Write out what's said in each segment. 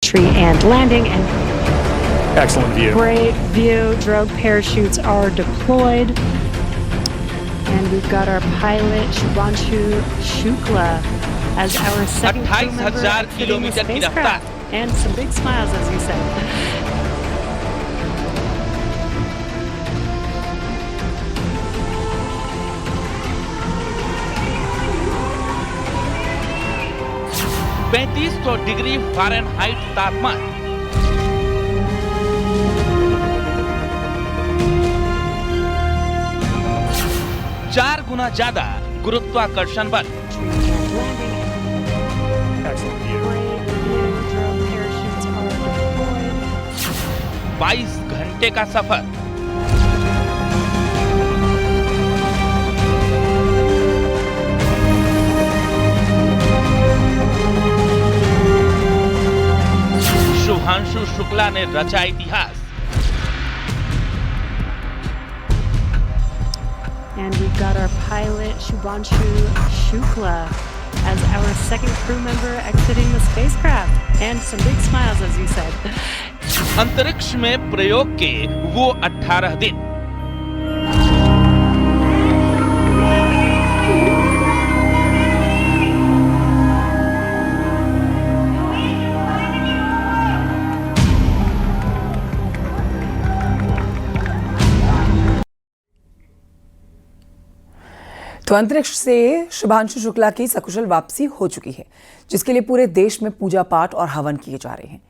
Tree and landing, and Excellent view. great view. Drogue parachutes are deployed. And we've got our pilot Shubhanshu Shukla as our second crew member 28,000 exiting the kilometre की spacecraft. And some big smiles, as you said. Degree Fahrenheit तापमान, चार गुना ज्यादा गुरुत्वाकर्षण बल, Excellent view. 22 घंटे का सफर, शुभांशु शुक्ला ने रचा इतिहास। And we've got our pilot Shubhanshu Shukla as our second crew member exiting the spacecraft. And some big smiles, as you said. अंतरिक्ष में प्रयोग के वो 18 दिन, तो अंतरिक्ष से शुभांशु शुक्ला की सकुशल वापसी हो चुकी है, जिसके लिए पूरे देश में पूजा पाठ और हवन किए जा रहे हैं।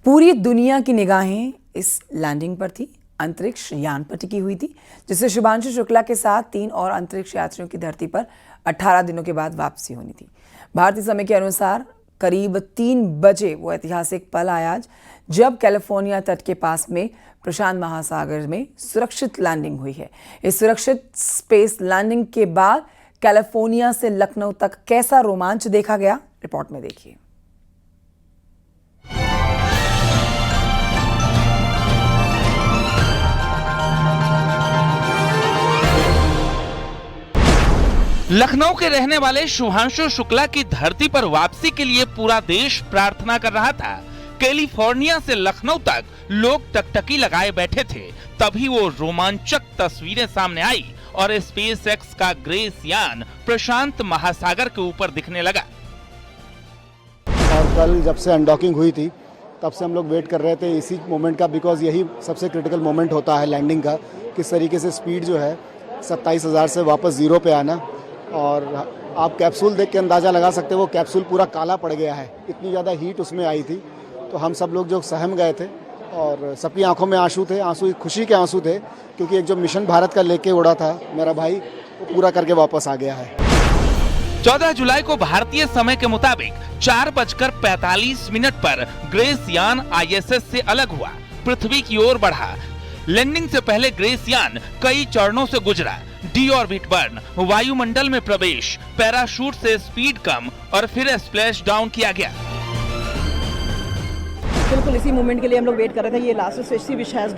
पूरी दुनिया की निगाहें इस लैंडिंग पर थी, अंतरिक्ष यान पर टिकी हुई थी, जिससे शुभांशु शुक्ला के साथ 3 और अंतरिक्ष यात्रियों की धरती पर 18 दिनों के बाद वापसी होनी थी। भारतीय समय के अनुसार करीब 3 बजे वो ऐतिहासिक पल आया आज, जब कैलिफोर्निया तट के पास में प्रशांत महासागर में सुरक्षित लैंडिंग हुई है। इस सुरक्षित स्पेस लैंडिंग के बाद कैलिफोर्निया से लखनऊ तक कैसा रोमांच देखा गया, रिपोर्ट में देखिए। लखनऊ के रहने वाले शुभांशु शुक्ला की धरती पर वापसी के लिए पूरा देश प्रार्थना कर रहा था। कैलिफोर्निया से लखनऊ तक लोग टकटकी लगाए बैठे थे, तभी वो रोमांचक तस्वीरें सामने आई और स्पेस एक्स का ग्रेस यान प्रशांत महासागर के ऊपर दिखने लगा। और कल जब से अनडॉकिंग हुई थी, तब से हम लोग वेट कर रहे थे इसी मोमेंट का, बिकॉज यही सबसे क्रिटिकल मोमेंट होता है लैंडिंग का। किस तरीके से स्पीड जो है 27,000 से वापस जीरो पे आना, और आप कैप्सूल देख के अंदाज़ा लगा सकते हो वो कैप्सूल पूरा काला पड़ गया है, इतनी ज़्यादा हीट उसमें आई थी। तो हम सब लोग जो सहम गए थे और सबकी आंखों में आंसू थे, आंसू खुशी के आंसू थे, क्योंकि एक जो मिशन भारत का लेके उड़ा था मेरा भाई, वो पूरा करके वापस आ गया है। 14 जुलाई को भारतीय समय के मुताबिक 4:45 पर ग्रेस यान ISS से अलग हुआ, पृथ्वी की ओर बढ़ा। लैंडिंग से पहले ग्रेस यान कई चरणों से गुजरा। डी ऑर्बिट बर्न, वायुमंडल में प्रवेश, पैराशूट से स्पीड कम और फिर स्प्लैश डाउन किया गया। बिल्कुल इसी मोमेंट के लिए हम लोग वेट कर रहे थे। ये last stage which has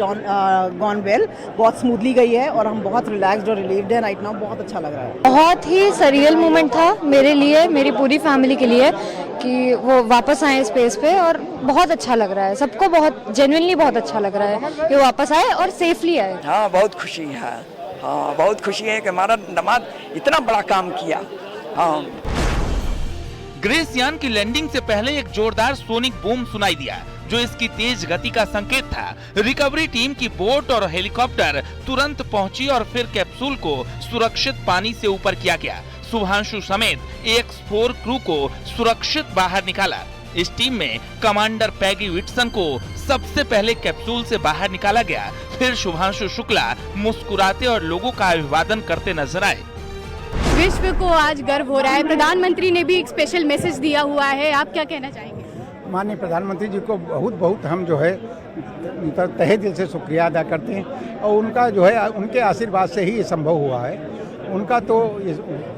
gone well, बहुत स्मूथली गई है और हम बहुत रिलैक्स्ड और रिलीव्ड हैं राइट नाउ। बहुत अच्छा लग रहा है। बहुत ही सरियल मोमेंट था मेरे लिए, मेरी पूरी फैमिली के लिए, कि वो वापस आए स्पेस पे, और बहुत अच्छा लग रहा है सबको, बहुत जेन्युइनली बहुत अच्छा लग रहा है कि वो वापस आए और सेफली आए। हाँ, बहुत खुशी है। हाँ, बहुत खुशी है कि हमारा दामाद इतना बड़ा काम किया। हाँ। ग्रेस यान की लैंडिंग से पहले एक जोरदार सोनिक बूम सुनाई दिया, जो इसकी तेज गति का संकेत था। रिकवरी टीम की बोट और हेलीकॉप्टर तुरंत पहुंची और फिर कैप्सूल को सुरक्षित पानी से ऊपर किया गया। शुभांशु समेत AX-4 क्रू को सुरक्षित बाहर निकाला। इस टीम में कमांडर पैगी विटसन को सबसे पहले कैप्सूल से बाहर निकाला गया। फिर शुभांशु शुक्ला मुस्कुराते और लोगों का अभिवादन करते नजर आए। विश्व को आज गर्व हो रहा है। प्रधानमंत्री ने भी एक स्पेशल मैसेज दिया हुआ है, आप क्या कहना चाहेंगे? माननीय प्रधानमंत्री जी को बहुत बहुत हम जो है उनका तहे दिल से शुक्रिया अदा करते हैं, और उनका जो है उनके आशीर्वाद से ही ये संभव हुआ है। उनका तो इस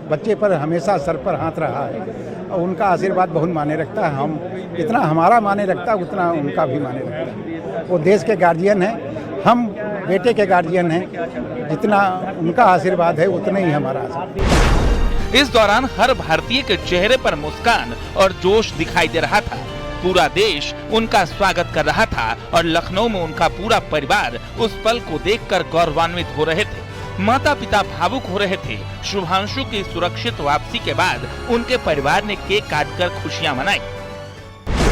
बच्चे पर हमेशा सर पर हाथ रहा है, और उनका आशीर्वाद बहुत माने रखता है। हम जितना हमारा माने रखता है उतना उनका भी माने रखता है। वो देश के गार्जियन हैं, हम बेटे के गार्जियन हैं। जितना उनका आशीर्वाद है उतना ही हमारा आशीर्वाद। इस दौरान हर भारतीय के चेहरे पर मुस्कान और जोश दिखाई दे रहा था, पूरा देश उनका स्वागत कर रहा था और लखनऊ में उनका पूरा परिवार उस पल को देखकर गौरवान्वित हो रहे थे। माता पिता भावुक हो रहे थे। शुभांशु की सुरक्षित वापसी के बाद उनके परिवार ने केक काटकर खुशियां मनाई।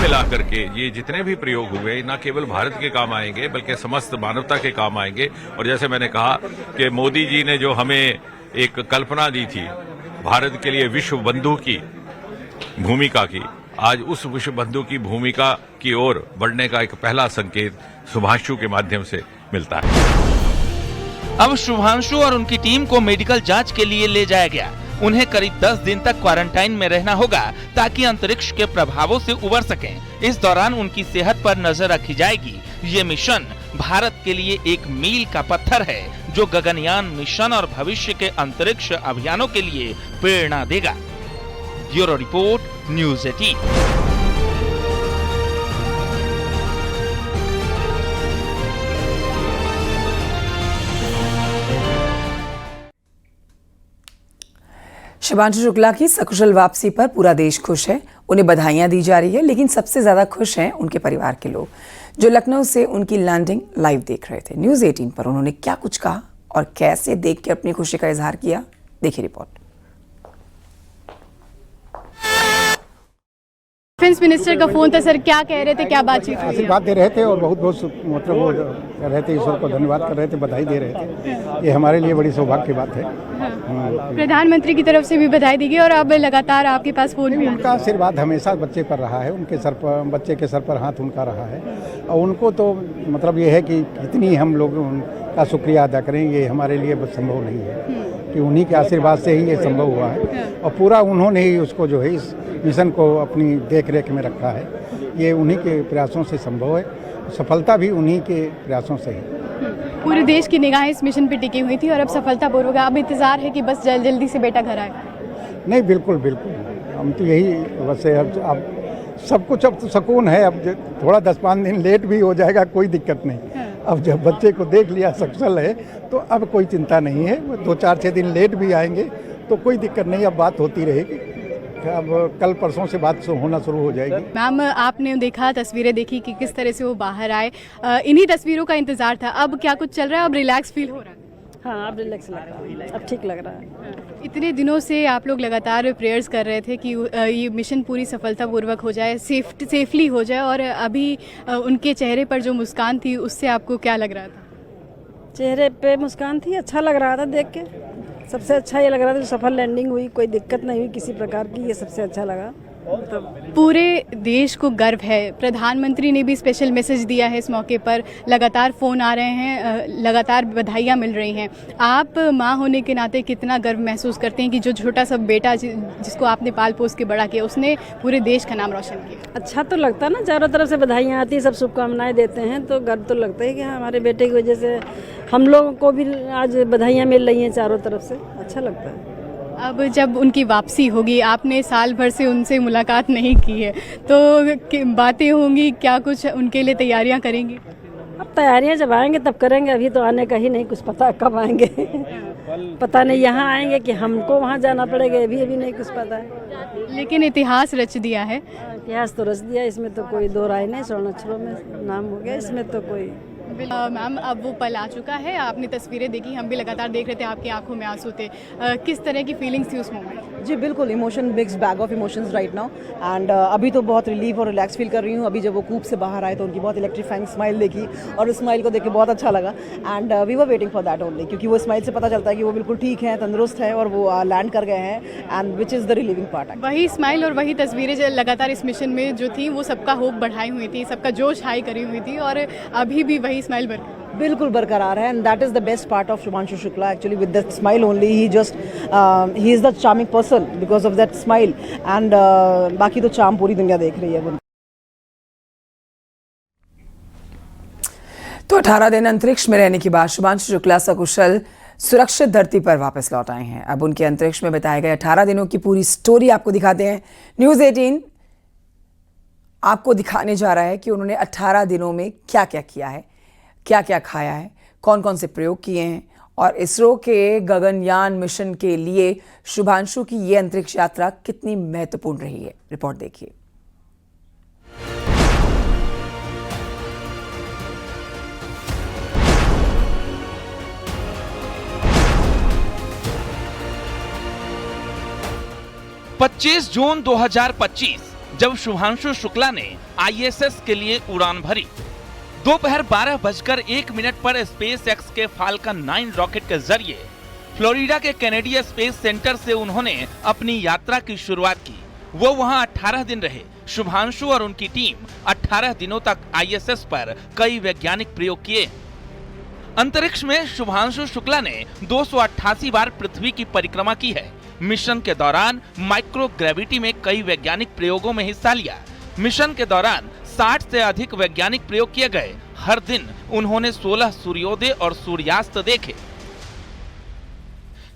मिलाकर के ये जितने भी प्रयोग हुए न केवल भारत के काम आएंगे बल्कि समस्त मानवता के काम आएंगे। और जैसे मैंने कहा कि मोदी जी ने जो हमें एक कल्पना दी थी भारत के लिए विश्व बंधु की भूमिका की, आज उस विश्व बंधु की भूमिका की ओर बढ़ने का एक पहला संकेत शुभांशु के माध्यम से मिलता है। अब शुभांशु और उनकी टीम को मेडिकल जांच के लिए ले जाया गया। उन्हें करीब 10 दिन तक क्वारंटाइन में रहना होगा ताकि अंतरिक्ष के प्रभावों से उबर सकें। इस दौरान उनकी सेहत पर नजर रखी जाएगी। ये मिशन भारत के लिए एक मील का पत्थर है जो गगनयान मिशन और भविष्य के अंतरिक्ष अभियानों के लिए प्रेरणा देगा। Bureau report, news 18। Shubhanshu Shukla की सकुशल वापसी पर पूरा देश खुश है। उन्हें बधाइयां दी जा रही है, लेकिन सबसे ज्यादा खुश हैं उनके परिवार के लोग जो लखनऊ से उनकी लैंडिंग लाइव देख रहे थे। न्यूज़ 18 पर उन्होंने क्या कुछ कहा और कैसे देख के अपनी खुशी का इजहार किया, देखिए रिपोर्ट। डिफेंस मिनिस्टर का फोन था सर, क्या कह रहे थे, क्या बातचीत हुई? आशीर्वाद दे रहे थे और बहुत बहुत मतलब वो कर रहे थे, ईश्वर को धन्यवाद कर रहे थे, बधाई दे रहे थे। ये हमारे लिए बड़ी सौभाग्य की बात है। प्रधानमंत्री की तरफ से भी बधाई दी गई और अब लगातार आपके पास फोन भी। उनका आशीर्वाद हमेशा बच्चे पर रहा है, उनके सर पर, बच्चे के सर पर हाथ उनका रहा है और उनको तो मतलब ये है कि इतनी हम लोग उनका शुक्रिया अदा करें, ये हमारे लिए संभव नहीं है कि उन्हीं के आशीर्वाद से ही ये संभव हुआ है और पूरा उन्होंने ही उसको जो है इस मिशन को अपनी देख रेख में रखा है। ये उन्हीं के प्रयासों से संभव है, सफलता भी उन्हीं के प्रयासों से है। पूरे देश की निगाहें इस मिशन पे टिकी हुई थी और अब सफलतापूर्वक, अब इंतजार है कि बस जल्दी से बेटा घर आए। नहीं, बिल्कुल बिल्कुल, हम तो यही बस अब सब कुछ अब तो सुकून है। अब थोड़ा 10-5 दिन लेट भी हो जाएगा, कोई दिक्कत नहीं। अब जब बच्चे को देख लिया सकुशल है तो अब कोई चिंता नहीं है। 2-4-6 दिन लेट भी आएंगे तो कोई दिक्कत नहीं, अब बात होती रहेगी। अब कल परसों से बात होना शुरू हो जाएगी। मैम, आपने देखा, तस्वीरें देखी कि किस तरह से वो बाहर आए, इन्हीं तस्वीरों का इंतजार था। अब क्या कुछ चल रहा है? अब रिलैक्स फील हो रहा है? हाँ, अब रिलैक्स लग रहा है, अब ठीक लग रहा है। इतने दिनों से आप लोग लगातार प्रेयर्स कर रहे थे कि ये मिशन पूरी सफलतापूर्वक हो जाए, सेफली हो जाए, और अभी उनके चेहरे पर जो मुस्कान थी उससे आपको क्या लग रहा था? चेहरे पे मुस्कान थी, अच्छा लग रहा था देख के। सबसे अच्छा ये लग रहा था जो सफल लैंडिंग हुई, कोई दिक्कत नहीं हुई किसी प्रकार की, ये सबसे अच्छा लगा। पूरे देश को गर्व है। प्रधानमंत्री ने भी स्पेशल मैसेज दिया है इस मौके पर, लगातार फ़ोन आ रहे हैं, लगातार बधाइयाँ मिल रही हैं। आप माँ होने के नाते कितना गर्व महसूस करते हैं कि जो छोटा सा बेटा जिसको आपने पाल पोस के बड़ा किया, उसने पूरे देश का नाम रोशन किया? अच्छा तो लगता है ना, चारों तरफ से बधाइयाँ आती, सब शुभकामनाएं देते हैं तो गर्व तो लगता है कि हाँ, हमारे बेटे की वजह से हम लोगों को भी आज बधाइयाँ मिल रही हैं चारों तरफ से, अच्छा लगता है। अब जब उनकी वापसी होगी, आपने साल भर से उनसे मुलाकात नहीं की है, तो बातें होंगी, क्या कुछ उनके लिए तैयारियां करेंगी? अब तैयारियां जब आएंगे तब करेंगे, अभी तो आने का ही नहीं कुछ पता कब आएंगे। पता नहीं यहाँ आएंगे कि हमको वहाँ जाना पड़ेगा, अभी नहीं कुछ पता है। लेकिन इतिहास रच दिया है। इतिहास तो रच दिया, इसमें तो कोई दो राय नहीं। स्वर्ण अक्षरों में नाम हो गया, इसमें तो कोई। मैम, अब वो पल आ चुका है, आपने तस्वीरें देखी, हम भी लगातार देख रहे थे, आपकी आंखों में आंसू थे। किस तरह की फीलिंग्स थी उस मोमेंट? जी बिल्कुल, emotion, mix bag of emotions right now. And अभी तो बहुत रिलीफ और रिलैक्स फील कर रही हूँ। अभी जब वो कूप से बाहर आए तो उनकी बहुत इलेक्ट्रीफाइंग स्माइल देखी और उस स्माइल को देख के बहुत अच्छा लगा। And we were waiting for that only, क्योंकि वो स्माइल से पता चलता है कि वो बिल्कुल ठीक है, तंदुरुस्त है और वो लैंड कर गए हैं, and which is the relieving part. वही स्माइल और वही तस्वीरें जो लगातार इस मिशन में जो थी, वो सबका होप बढ़ाई हुई थी, सबका जोश हाई करी हुई थी, और अभी भी वही स्माइल बिल्कुल बरकरार है। And that is the best part of Shubhanshu Shukla actually, with that smile only he just he is the charming person because of that smile. And बाकी तो चार्म पूरी दुनिया देख रही है। तो 18 दिन अंतरिक्ष में रहने के बाद शुभांशु शुक्ला सकुशल सुरक्षित धरती पर वापस लौट आए हैं। अब उनके अंतरिक्ष में बिताए गए 18 दिनों की पूरी स्टोरी आपको दिखाते हैं। न्यूज़ 18 आपको दिखाने जा रहा है कि उन्होंने 18 दिनों में क्या क्या किया है, क्या क्या खाया है, कौन कौन से प्रयोग किए हैं, और इसरो के गगनयान मिशन के लिए शुभांशु की ये अंतरिक्ष यात्रा कितनी महत्वपूर्ण रही है। रिपोर्ट देखिए। 25 जून 2025 जब शुभांशु शुक्ला ने ISS के लिए उड़ान भरी। दोपहर 12:01 पर स्पेस एक्स के फाल्कन 9 रॉकेट के जरिए फ्लोरिडा के कैनेडी स्पेस सेंटर से उन्होंने अपनी यात्रा की शुरुआत की। वो वहां 18 दिन रहे। शुभांशु और उनकी टीम 18 दिनों तक ISS पर कई वैज्ञानिक प्रयोग किए। अंतरिक्ष में शुभांशु शुक्ला ने 288 बार पृथ्वी की परिक्रमा की है। मिशन के दौरान माइक्रो ग्रेविटी में कई वैज्ञानिक प्रयोगों में हिस्सा लिया। मिशन के दौरान 60 से अधिक वैज्ञानिक प्रयोग किए गए। हर दिन उन्होंने 16 सूर्योदय और सूर्यास्त देखे।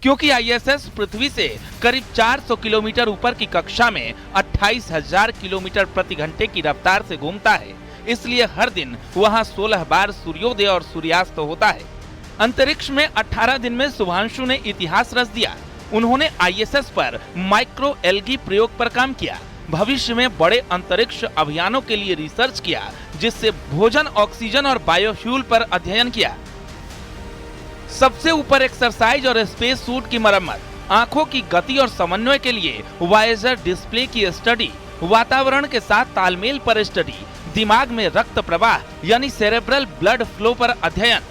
क्योंकि ISS पृथ्वी से करीब 400 किलोमीटर ऊपर की कक्षा में 28,000 किलोमीटर प्रति घंटे की रफ्तार से घूमता है, इसलिए हर दिन वहां 16 बार सूर्योदय और सूर्यास्त होता है। अंतरिक्ष में 18 दिन में शुभांशु ने इतिहास रच दिया। उन्होंने ISS पर माइक्रो एल्गी प्रयोग पर काम किया। भविष्य में बड़े अंतरिक्ष अभियानों के लिए रिसर्च किया, जिससे भोजन, ऑक्सीजन और बायोफ्यूल पर अध्ययन किया। सबसे ऊपर एक्सरसाइज और स्पेस सूट की मरम्मत, आंखों की गति और समन्वय के लिए वायेजर डिस्प्ले की स्टडी, वातावरण के साथ तालमेल पर स्टडी, दिमाग में रक्त प्रवाह यानी सेरेब्रल ब्लड फ्लो पर अध्ययन,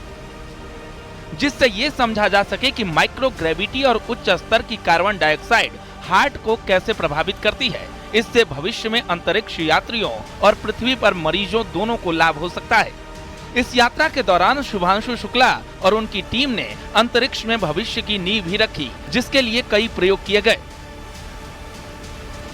जिससे ये समझा जा सके कि माइक्रो ग्रेविटी और उच्च स्तर की कार्बन डाइऑक्साइड हार्ट को कैसे प्रभावित करती है। इससे भविष्य में अंतरिक्ष यात्रियों और पृथ्वी पर मरीजों दोनों को लाभ हो सकता है। इस यात्रा के दौरान शुभांशु शुक्ला और उनकी टीम ने अंतरिक्ष में भविष्य की नींव भी रखी, जिसके लिए कई प्रयोग किए गए।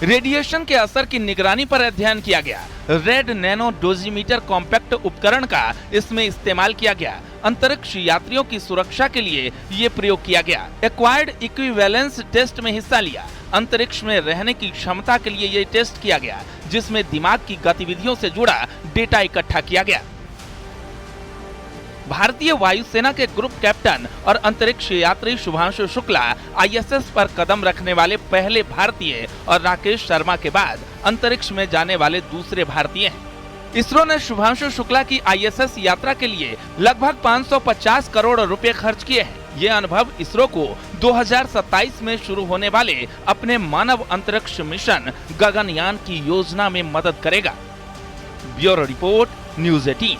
रेडिएशन के असर की निगरानी पर अध्ययन किया गया। रेड नैनो डोजीमीटर कॉम्पैक्ट उपकरण का इसमें इस्तेमाल किया गया। अंतरिक्ष यात्रियों की सुरक्षा के लिए ये प्रयोग किया गया। एक्वायर्ड इक्विवेलेंस टेस्ट में हिस्सा लिया। अंतरिक्ष में रहने की क्षमता के लिए ये टेस्ट किया गया, जिसमें दिमाग की गतिविधियों से जुड़ा डेटा इकट्ठा किया गया। भारतीय वायुसेना के ग्रुप कैप्टन और अंतरिक्ष यात्री शुभांशु शुक्ला ISS पर कदम रखने वाले पहले भारतीय और राकेश शर्मा के बाद अंतरिक्ष में जाने वाले दूसरे भारतीय हैं। इसरो ने शुभांशु शुक्ला की ISS यात्रा के लिए लगभग 550 करोड़ रुपए खर्च किए हैं। ये अनुभव इसरो को 2027 में शुरू होने वाले अपने मानव अंतरिक्ष मिशन गगनयान की योजना में मदद करेगा। Bureau report, news 18।